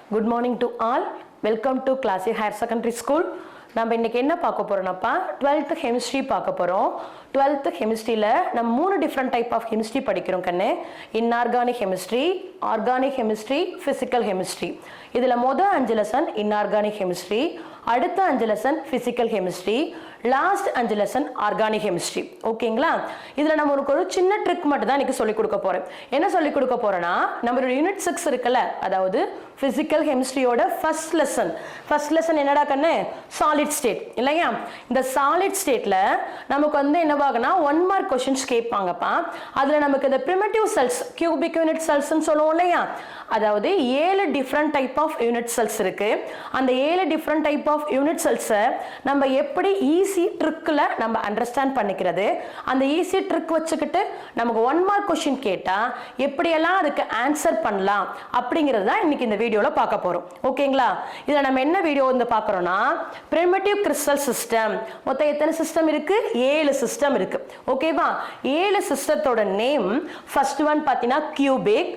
Good morning to all. Welcome to Classic Higher Secondary School. நம்ம இன்னைக்கு என்ன பார்க்க போறோம்னாப்பா 12th chemistry பார்க்க போறோம். 12th chemistryல நம்ம மூணு டிஃபரண்ட் டைப் ஆஃப் chemistry படிக்கிறோம் கண்ணே. Inorganic chemistry, organic chemistry, physical chemistry. இதுல மொத 5 லெசன் inorganic chemistry, அடுத்த 5 lesson physical chemistry, last 5 lesson organic chemistry. ஓகேங்களா? இதுல நம்ம ஒரு சின்ன ட்ரிக் மட்டும் தான் இன்னைக்கு சொல்லிக் கொடுக்க போறேன். என்ன சொல்லிக் கொடுக்க போறேன்னா, நம்மளோட யூனிட் 6 இருக்குல்ல, அதாவது பிசிக்கல் கெமிஸ்ட்ரியோட ஃபர்ஸ்ட் லெசன் என்னடா கண்ணே? சாலிட் ஸ்டேட் இல்லையா? இந்த சாலிட் ஸ்டேட்ல நமக்கு என்னவாகனா 1 மார்க் क्वेश्चंस கேட்பாங்கப்பா. அதுல நமக்கு இந்த பிரிமிட்டிவ் செல்ஸ், கியூபிக் யூனிட் செல்ஸ்னு சொல்லுவோம் இல்லையா? அதாவது 7 different type of unit cells இருக்கு. அந்த 7 டிஃபரண்ட் டைப் ஆஃப் யூனிட் செல்ஸை நம்ம எப்படி ஈஸி ட்ரிக்ல நம்ம அண்டர்ஸ்டாண்ட் பண்ணிக்கிறது, அந்த ஈஸி ட்ரிக் வச்சுக்கிட்டு நமக்கு 1 மார்க் क्वेश्चन கேட்டா எப்படியெல்லாம் அதுக்கு ஆன்சர் பண்ணலாம் அப்படிங்கிறது தான் இன்னைக்கு இந்த வீடியோல பார்க்க போறோம். ஓகேங்களா? இதுல நம்ம என்ன வீடியோ பார்க்கறோம்னா, பிரிமிட்டிவ் கிறிஸ்டல் சிஸ்டம். மொத்தம் எத்தனை சிஸ்டம் இருக்கு? 7 சிஸ்டம் இருக்கு. ஓகேவா? 7 சிஸ்டத்தோட நேம் ஃபர்ஸ்ட் ஒன் பாத்தீங்கன்னா கியூபிக்,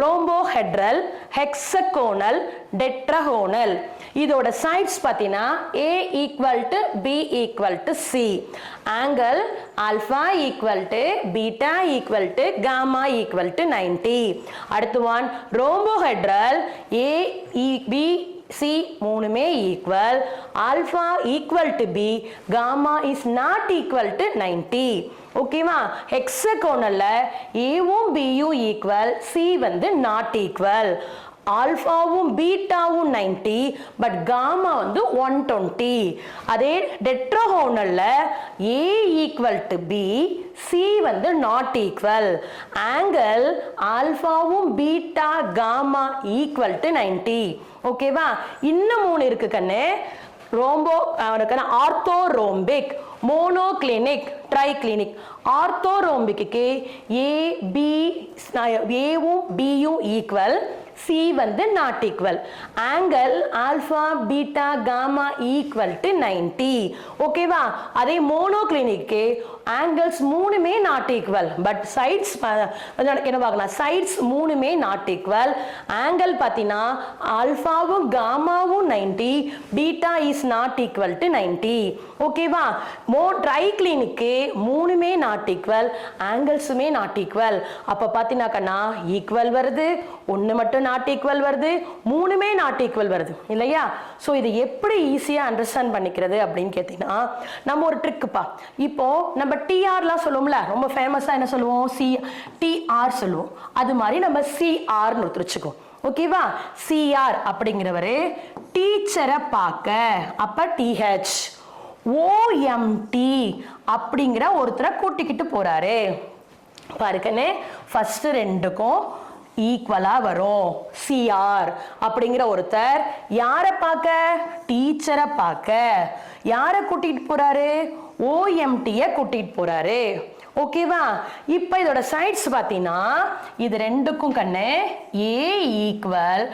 ரோம்போஹெட்ரல், ஹெக்ஸகோனல், டெட்ராகோனல். இதோட சைட்ஸ் பாத்தீங்கன்னா A equal to B equal to C, angle alpha equal to beta equal to gamma equal to 90. அடுத்து one rhombohedral A B C மூணுமே equal, alpha equal to B, gamma is not equal to 90. ஓகேவா? ஹெக்ஸகோனல்ல ஏவும் பியும் equal, C not equal, ஆல்பாவும் பீட்டாவும் 90, but gamma 120. அதே டெட்ராகோனல்ல A equal to B, C not equal, angle ஆல்பாவும் பீட்டா காமா ஈக்குவல் டு 90. ஓகேவா? இன்னும் 3 இருக்கு கண்ணு. Orthorhombic, monoclinic, triclinic. ஆர்த்தோரோம்பிக்கு ஏ பி, ஏவும் பியும் equal, C not equal, angle alpha beta gamma equal to 90. ஓகேவா? அதே மோனோக்ளினிக்கு ஆங்கிள்ஸ் மூணுமே நாட் ஈக்குவல், பட் சைட்ஸ் என்னவாகனா சைட்ஸ் மூணுமே நாட் ஈக்குவல். ஆங்கிள் பார்த்தீங்கன்னா ஆல்பாவும் காமாவும் 90, beta is not equal to 90. ஓகேவா? ட்ரைக்ளினிக்கு மூணுமே நாட் ஈக்குவல், ஆங்கிள்ஸுமே நாட் ஈக்குவல். அப்ப பார்த்தீங்கன்னாக்கண்ணா ஈக்குவல் வருது, ஒன்று மட்டும் நாட் ஈக்குவல் வருது, மூணுமே நாட் ஈக்குவல் வருது இல்லையா? ஸோ இது எப்படி ஈஸியா அண்டர்ஸ்டாண்ட் பண்ணிக்கிறது அப்படின்னு கேட்டீங்கன்னா, நம்ம ஒரு ட்ரிக்குப்பா. இப்போ நம்ம டிஆர்லாம் சொல்லுவோம்ல, ரொம்ப ஃபேமஸா என்ன சொல்லுவோம்? டிஆர் சொல்லுவோம். அது மாதிரி நம்ம சிஆர்னு ஒருத்தருச்சுக்கோம். ஓகேவா? சிஆர் அப்படிங்கிறவரு டீச்சரை பார்க்க, அப்ப டிஹெச். ஓஎம்டி அப்படிங்கிற ஒருத்தரை கூட்டிக்கிட்டு போறாரு. பாருக்கனே, ஃபர்ஸ்ட் ரெண்டுக்கும் ஈக்குவலா வரும். சிஆர் அப்படிங்கிற ஒருத்தர் யாரை பார்க்க? டீச்சரை பார்க்க. யாரை கூட்டிட்டு போறாரு? ஓஎம்டிய கூட்டிட்டு போறாரு. ஓகேவா? இப்ப இதோட சைட்ஸ் பாத்தீங்கன்னா இது ரெண்டுக்கும் கண்ணு A equal,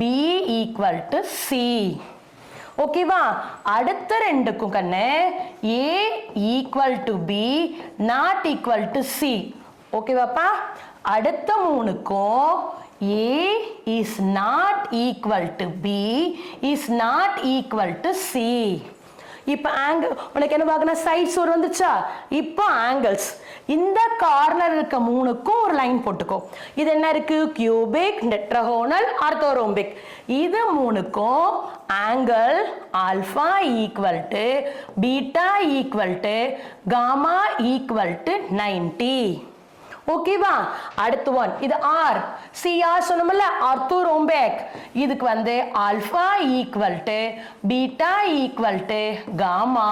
B equal to C. ஓகேவா? அடுத்த ரெண்டுக்கும் கண்ணு A equal to B, not equal to C. ஓகேவாப்பா? அடுத்த மூணுக்கும் A is not equal to B is not equal to C. இப்ப ஆங்கிள் உனக்கு என்ன பார்க்கணும்? சைட்ஸ் ஒரு வந்துச்சா? இப்போ ஆங்கிள்ஸ். இந்த கார்னர் இருக்க மூணுக்கும் ஒரு லைன் போட்டுக்கோ. இது என்ன இருக்கு? Cubic, tetragonal, orthorhombic. இது மூணுக்கும் angle alpha equal to beta equal to gamma equal to 90. ஓகேவா? அடுத்து ஒன், இது ஆர். சிஆர் சொன்னோம்ல, ஆர்த்தோரோம்பிக். இதுக்கு alpha equal to beta equal to gamma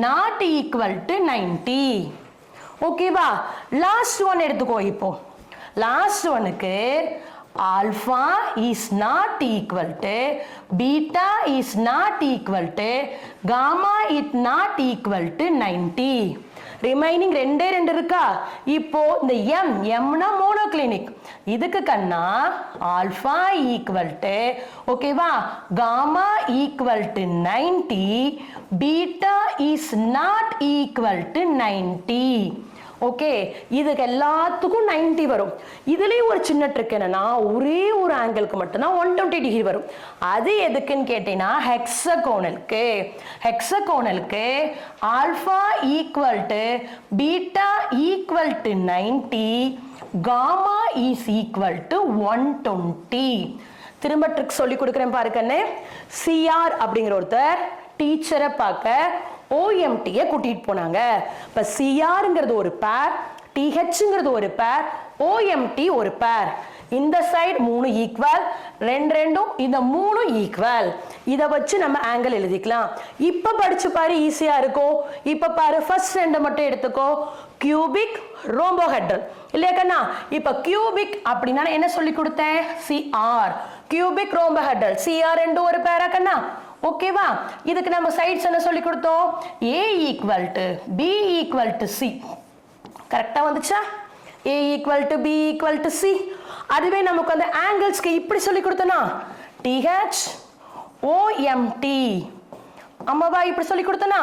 not equal to 90. ஓகேவா? லாஸ்ட் ஒன் எடுத்துக்கோ. இப்போ லாஸ்ட் ஒனுக்கு alpha is not equal to beta is not equal to gamma is not equal to 90. Remaining ரெண்டே ரெண்டு இருக்கா? இப்போ இந்த எம்னா மோனோக்ளினிக். இதுக்கு கண்ணா ஆல்பா ஈக்குவல் டு ஓகேவா gamma equal to 90, beta is not equal to 90. Okay, இதுக்கு எல்லாத்துக்கும் 90 வரும். இதுலயும் ஒரு சின்ன ட்ரிக் என்னன்னா, ஒரே ஒரு ஆங்கிளுக்கு மட்டும்தான் 120 டிகிரி வரும். அது எதுக்குன்னு கேட்டீங்கன்னா ஹெக்ஸகோனலுக்கு. ஹெக்ஸகோனலுக்கு alpha equal to beta equal to 90, gamma is equal to 120. திரும்ப ட்ரிக் சொல்லி கொடுக்குறேன் பாருக்கண்ணே. சிஆர் அப்படிங்கிற ஒருத்தர் டீச்சரை பார்க்க OMT-ய கூட்டிட்டு போனாங்க. இப்ப சிஆர்ங்கிறது ஒரு பேர், THங்கிறது ஒரு பேர், OMT ஒரு பேர். இந்த சைடு 3 ஈக்குவல், ரெண்டும் இந்த 3 ஈக்குவல். இதை வச்சு நம்ம ஆங்கிள் எழுதிக்கலாம். இப்ப படிச்சு பாரு, ஈஸியா இருக்கும். இப்ப பாரு, ஃபர்ஸ்ட் 2 மட்டும் எடுத்துக்கோ. கியூபிக், ரோம்போஹெட்ரல் இல்லையா கண்ணா? இப்ப கியூபிக் அப்படின்னா என்ன சொல்லி கொடுத்தேன்? CR. கியூபிக், ரோம்போஹெட்ரல், CR ரெண்டும் ஒரு பேரா கண்ணா? ஓகேவா? இதுக்கு நம்ம சைட்ஸ் என்ன சொல்லி கொடுத்தோம்? A equal to B equal to C. கரெக்டா வந்துச்சா? A equal to B equal to C. அதுவே நமக்கு அந்த ஆங்கிள்ஸ்க்கு இப்படி சொல்லி கொடுத்தனா TH OMT. அம்மாவா இப்படி சொல்லி கொடுத்தனா?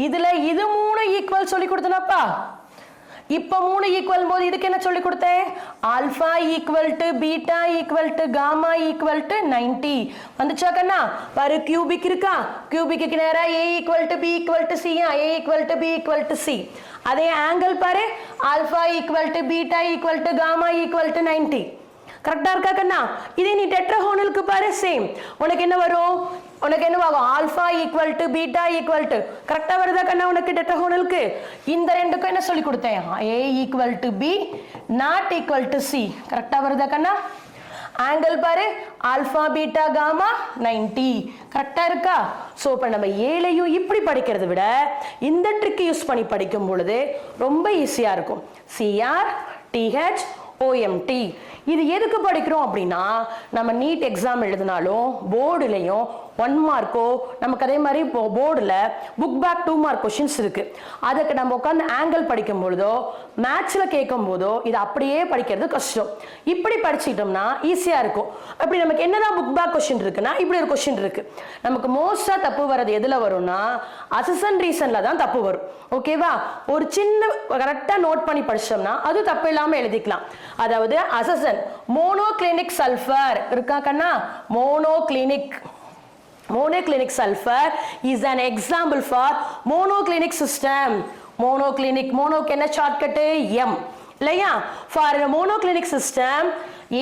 இதுல இது 3 ஈக்குவல் சொல்லி கொடுத்தனாப்பா. இப்ப 3 ஈக்குவல் போது இதுக்கு என்ன சொல்லி கொடுத்தேன்? Alpha equal to beta equal to gamma equal to 90. வந்துச்சா கண்ணா? பாரு, கியூபிக் இருக்கா? கியூபிக்கு நேரா A equal to B equal to C, A equal to B equal to C. அதே ஆங்கிள் பாரு, alpha equal to beta equal to gamma equal to 90. கரெக்டா இருக்கா கண்ணா? இதே நீ டெட்ராஹோனலுக்கு பாரு, சேம். உனக்கு என்ன வரும்? உனக்கு என்ன ஆகும்? Alpha equal to beta equal to. கரெக்டா வருதா கண்ணா உனக்கு டெட்ராஹோனலுக்கு? இந்த ரெண்டுக்கும் என்ன சொல்லி கொடுத்தேன்? A equal to B not equal to C. கரெக்டா வருதா கண்ணா? ஆங்கிள் பாரு, ஆல்பா பீட்டா காமா 90. கரெக்டா இருக்கா? சோ இப்ப நம்ம ஏழையும் இப்படி படிக்கிறத விட இந்த ட்ரிக் யூஸ் பண்ணி படிக்கும் பொழுது ரொம்ப ஈஸியா இருக்கும். CR TH OMT. இது எதுக்கு படிக்கிறோம் அப்படின்னா, நம்ம நீட் எக்ஸாம் எழுதினாலும் போர்டுலையும் 1 மார்க்கோ, நமக்கு அதே மாதிரி போர்டுல புக் பேக் 2 மார்க் கொஸ்டின்ஸ் இருக்கு. அதுக்கு நம்ம உட்காந்து ஆங்கிள் படிக்கும் பொழுதோ மேட்ச்ல கேட்கும் போதோ இது அப்படியே படிக்கிறது கஷ்டம். இப்படி படிச்சிட்டோம்னா ஈஸியா இருக்கும். அப்படி நமக்கு என்னதான் புக் பேக் கொஸ்டின் இருக்குன்னா இப்படி ஒரு கொஸ்டின் இருக்கு. நமக்கு மோஸ்டா தப்பு வர்றது எதுல வரும்னா அசசன் ரீசன்ல தான் தப்பு வரும். ஓகேவா? ஒரு சின்ன கரெக்டா நோட் பண்ணி படிச்சோம்னா அது தப்பு இல்லாம எழுதிக்கலாம். அதாவது அசசன் மோனோக்ளினிக் சல்ஃபர் இருக்கா கண்ணா? Monoclinic sulfur is an example for monoclinic system. Monoக்கு என்ன ஷார்ட்கட்? M இல்லையா? For a monoclinic system,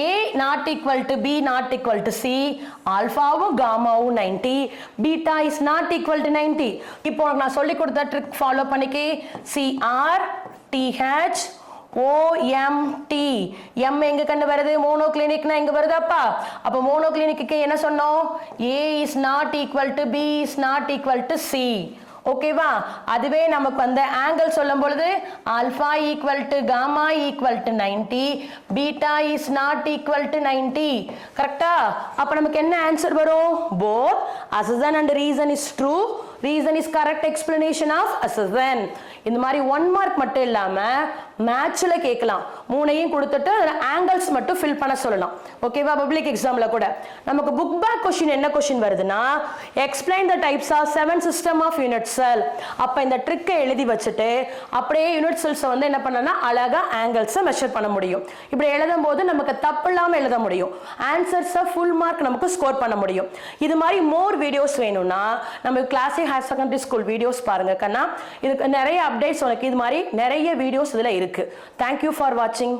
A not equal to B not equal to C, alphaவும் காமாவும் 90, beta is not equal to 90. இப்போ நான் சொல்லி கொடுத்த trick follow பண்ணிக்கே. CR TH OMT. M எங்க கண்டு வருது? மோனோக்ளினிக்னா எங்க வருதாப்பா? அப்ப மோனோக்ளினிக்கு என்ன சொன்னோம்? A is not equal to B is not equal to C. ஓகேவா? அதுவே நமக்கு வந்து ஆங்கிள் சொல்லும் பொழுது alpha equal to gamma equal to 90, beta is not equal to 90. கரெக்டா? அப்ப நமக்கு என்ன ஆன்சர் வரும்? Both assertion and reason is true, reason is correct explanation of assertion. இந்த மாதிரி 1 மார்க் மட்டும் இல்லாம மேட்ச்ல கேட்கலாம். 3ஐயும் கொடுத்துட்டு ஆங்கிள்ஸ் மட்டும் ஃபில் பண்ண சொல்லலாம். ஓகேவா? பப்ளிக் எக்ஸாம்ல கூட நமக்கு புக் பேக் கொஸ்டின் என்ன கொஸ்டின் வருதுன்னா, explain the types of 7 system of unit cell. அப்ப இந்த ட்ரிக்கை எழுதி வச்சுட்டு அப்படியே யூனிட் செல்ஸை வந்து என்ன பண்ணனா அழகா ஆங்கிள்ஸை மெஷர் பண்ண முடியும். இப்படி எழுதும் போது நமக்கு தப்பு இல்லாம எழுத முடியும். ஆன்சர்ஸை ஃபுல் மார்க் நமக்கு ஸ்கோர் பண்ண முடியும். இது மாதிரி மோர் வீடியோஸ் வேணும்னா நம்ம classic higher secondary school videos பாருங்க கண்ணா. இதுக்கு நிறைய அப்டேட்ஸ் உனக்கு இது மாதிரி நிறைய வீடியோஸ் இதுல இருக்கு. Thank you for watching.